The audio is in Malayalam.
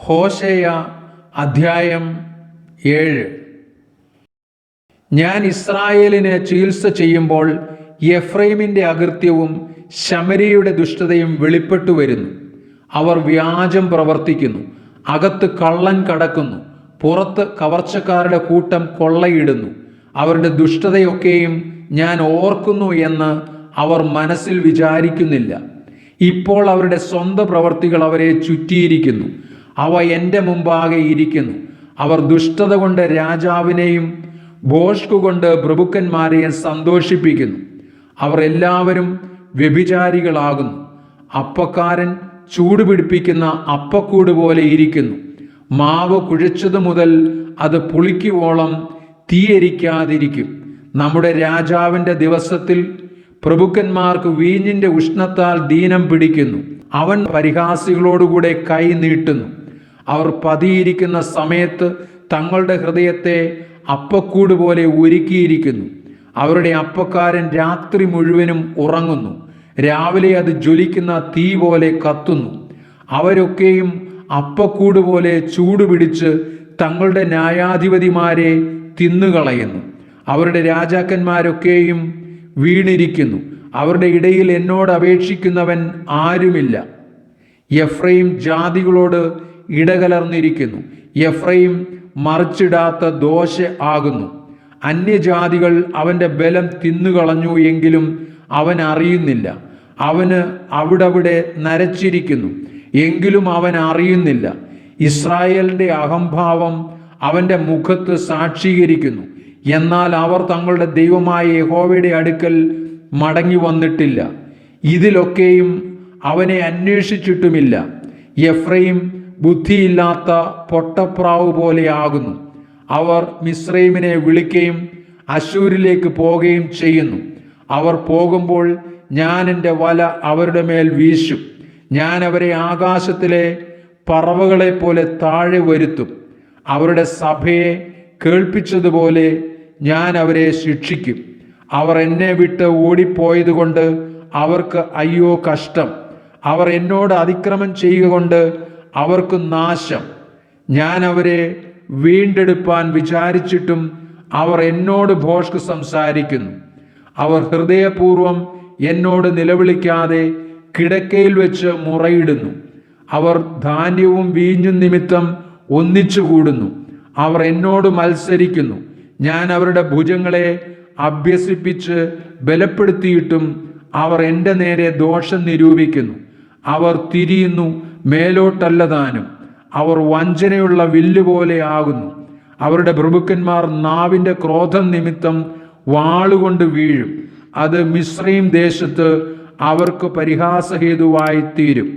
ഹോശേയ അധ്യായം 7. ഞാൻ ഇസ്രായേലിന് ചികിത്സ ചെയ്യുമ്പോൾ എഫ്രൈമിൻ്റെ അകൃത്യവും ശമര്യയുടെ ദുഷ്ടതയും വെളിപ്പെട്ടു വരുന്നു. അവർ വ്യാജം പ്രവർത്തിക്കുന്നു, അകത്ത് കള്ളൻ കടക്കുന്നു, പുറത്ത് കവർച്ചക്കാരുടെ കൂട്ടം കൊള്ളയിടുന്നു. അവരുടെ ദുഷ്ടതയൊക്കെയും ഞാൻ ഓർക്കുന്നു എന്ന് അവർ മനസ്സിൽ വിചാരിക്കുന്നില്ല. ഇപ്പോൾ അവരുടെ സ്വന്തം പ്രവർത്തികൾ അവരെ ചുറ്റിയിരിക്കുന്നു. അവ എൻ്റെ മുമ്പാകെ ഇരിക്കുന്നു. അവർ ദുഷ്ടത കൊണ്ട് രാജാവിനെയും ഭോഷ്കു കൊണ്ട് പ്രഭുക്കന്മാരെയും സന്തോഷിപ്പിക്കുന്നു. അവർ എല്ലാവരും വ്യഭിചാരികളാകുന്നു. അപ്പക്കാരൻ ചൂടുപിടിപ്പിക്കുന്ന അപ്പക്കൂട് പോലെ ഇരിക്കുന്നു. മാവ് കുഴച്ചതു മുതൽ അത് പുളിക്കുവോളം തീയരിക്കാതിരിക്കും. നമ്മുടെ രാജാവിൻ്റെ ദിവസത്തിൽ പ്രഭുക്കന്മാർക്ക് വീഞ്ഞിൻ്റെ ഉഷ്ണത്താൽ ദീനം പിടിക്കുന്നു. അവൻ പരിഹാസികളോടുകൂടെ കൈ നീട്ടുന്നു. അവർ പതിയിരിക്കുന്ന സമയത്ത് തങ്ങളുടെ ഹൃദയത്തെ അപ്പക്കൂട് പോലെ ഒരുക്കിയിരിക്കുന്നു. അവരുടെ അപ്പക്കാരൻ രാത്രി മുഴുവനും ഉറങ്ങുന്നു. രാവിലെ അത് ജ്വലിക്കുന്ന തീ പോലെ കത്തുന്നു. അവരൊക്കെയും അപ്പക്കൂട് പോലെ ചൂടുപിടിച്ച് തങ്ങളുടെ ന്യായാധിപതിമാരെ തിന്നുകളയുന്നു. അവരുടെ രാജാക്കന്മാരൊക്കെയും വീണിരിക്കുന്നു. അവരുടെ ഇടയിൽ എന്നോട് അപേക്ഷിക്കുന്നവൻ ആരുമില്ല. എഫ്രൈം ജാതികളോട് ഇടകലർന്നിരിക്കുന്നു. എഫ്രൈം മറിച്ചിടാത്ത ദോശ ആകുന്നു. അന്യജാതികൾ അവൻ്റെ ബലം തിന്നുകളഞ്ഞു എങ്കിലും അവൻ അറിയുന്നില്ല. അവന് അവിടവിടെ നരച്ചിരിക്കുന്നു, എങ്കിലും അവൻ അറിയുന്നില്ല. ഇസ്രായേലിൻ്റെ അഹംഭാവം അവൻ്റെ മുഖത്ത് സാക്ഷീകരിക്കുന്നു. എന്നാൽ അവർ തങ്ങളുടെ ദൈവമായ യഹോവയുടെ അടുക്കൽ മടങ്ങി വന്നിട്ടില്ല. ഇതിലൊക്കെയും അവനെ അന്വേഷിച്ചിട്ടുമില്ല. എഫ്രൈം ബുദ്ധിയില്ലാത്ത പൊട്ടപ്രാവ് പോലെയാകുന്നു. അവർ മിസ്രൈമിനെ വിളിക്കുകയും അശ്ശൂരിലേക്ക് പോകുകയും ചെയ്യുന്നു. അവർ പോകുമ്പോൾ ഞാൻ എൻ്റെ വല അവരുടെ മേൽ വീശും. ഞാൻ അവരെ ആകാശത്തിലെ പറവകളെ പോലെ താഴെ വരുത്തും. അവരുടെ സഭയെ കേൾപ്പിച്ചതുപോലെ ഞാൻ അവരെ ശിക്ഷിക്കും. അവർ എന്നെ വിട്ട് ഓടിപ്പോയതുകൊണ്ട് അവർക്ക് അയ്യോ കഷ്ടം. അവർ എന്നോട് അതിക്രമം ചെയ്യുക കൊണ്ട് അവർക്ക് നാശം. ഞാൻ അവരെ വീണ്ടെടുപ്പാൻ വിചാരിച്ചിട്ടും അവർ എന്നോട് ഭോഷ്ക് സംസാരിക്കുന്നു. അവർ ഹൃദയപൂർവം എന്നോട് നിലവിളിക്കാതെ കിടക്കയിൽ വെച്ച് മുറയിടുന്നു. അവർ ധാന്യവും വീഞ്ഞും നിമിത്തം ഒന്നിച്ചു കൂടുന്നു. അവർ എന്നോട് മത്സരിക്കുന്നു. ഞാൻ അവരുടെ ഭുജങ്ങളെ അഭ്യസിപ്പിച്ച് ബലപ്പെടുത്തിയിട്ടും അവർ എൻ്റെ നേരെ ദോഷം നിരൂപിക്കുന്നു. അവർ തിരിയുന്നു, മേലോട്ടല്ലതാനും. അവർ വഞ്ചനയുള്ള വില്ലുപോലെ ആകുന്നു. അവരുടെ പ്രഭുക്കന്മാർ നാവിൻ്റെ ക്രോധം നിമിത്തം വാളുകൊണ്ട് വീഴും. അത് മിസ്രയീം ദേശത്ത് അവർക്ക് പരിഹാസഹേതുവായി തീരും.